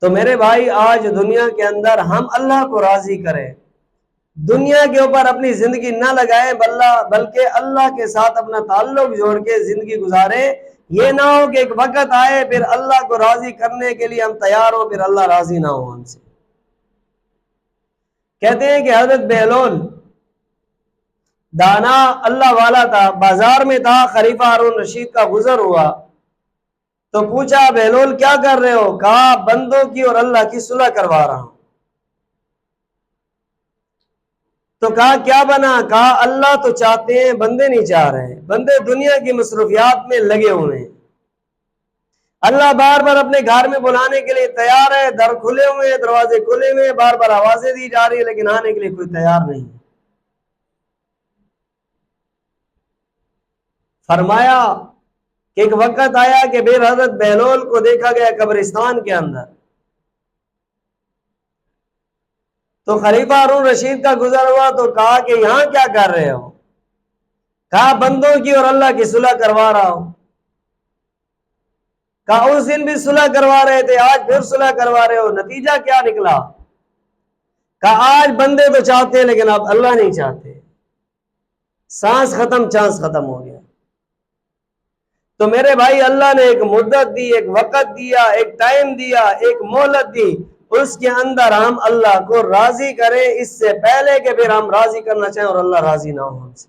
تو میرے بھائی آج دنیا کے اندر ہم اللہ کو راضی کریں، دنیا کے اوپر اپنی زندگی نہ لگائیں، بلکہ اللہ کے ساتھ اپنا تعلق جوڑ کے زندگی گزاریں۔ یہ نہ ہو کہ ایک وقت آئے پھر اللہ کو راضی کرنے کے لیے ہم تیار ہو، پھر اللہ راضی نہ ہو ہم سے۔ کہتے ہیں کہ حضرت بہلول دانا اللہ والا تھا، بازار میں تھا، خلیفہ ہارون رشید کا گزر ہوا تو پوچھا بہلول کیا کر رہے ہو؟ کہا بندوں کی اور اللہ کی صلح کروا رہا ہوں۔ تو کہا کیا بنا؟ کہا اللہ تو چاہتے ہیں، بندے نہیں چاہ رہے، بندے دنیا کی مصروفیات میں لگے ہوئے ہیں۔ اللہ بار بار اپنے گھر میں بلانے کے لیے تیار ہے، در کھلے ہوئے ہیں، دروازے کھلے ہوئے ہیں، بار بار آوازیں دی جا رہی ہیں، لیکن آنے کے لیے کوئی تیار نہیں۔ فرمایا کہ ایک وقت آیا کہ پھر حضرت بہلول کو دیکھا گیا قبرستان کے اندر، تو خلیفہ ہارون رشید کا گزر ہوا تو کہا کہ یہاں کیا کر رہے ہو؟ کہا بندوں کی اور اللہ کی صلح کروا رہا ہوں۔ کہا اس دن بھی صلح کروا رہے تھے، آج پھر صلح کروا رہے ہو، نتیجہ کیا نکلا؟ کہا آج بندے تو چاہتے ہیں لیکن اب اللہ نہیں چاہتے۔ سانس ختم، چانس ختم ہو گیا۔ تو میرے بھائی اللہ نے ایک مدت دی، ایک وقت دیا، ایک ٹائم دیا، ایک مہلت دی، اس کے اندر ہم اللہ کو راضی کریں، اس سے پہلے کہ پھر ہم راضی کرنا چاہیں اور اللہ راضی نہ ہو ہم سے۔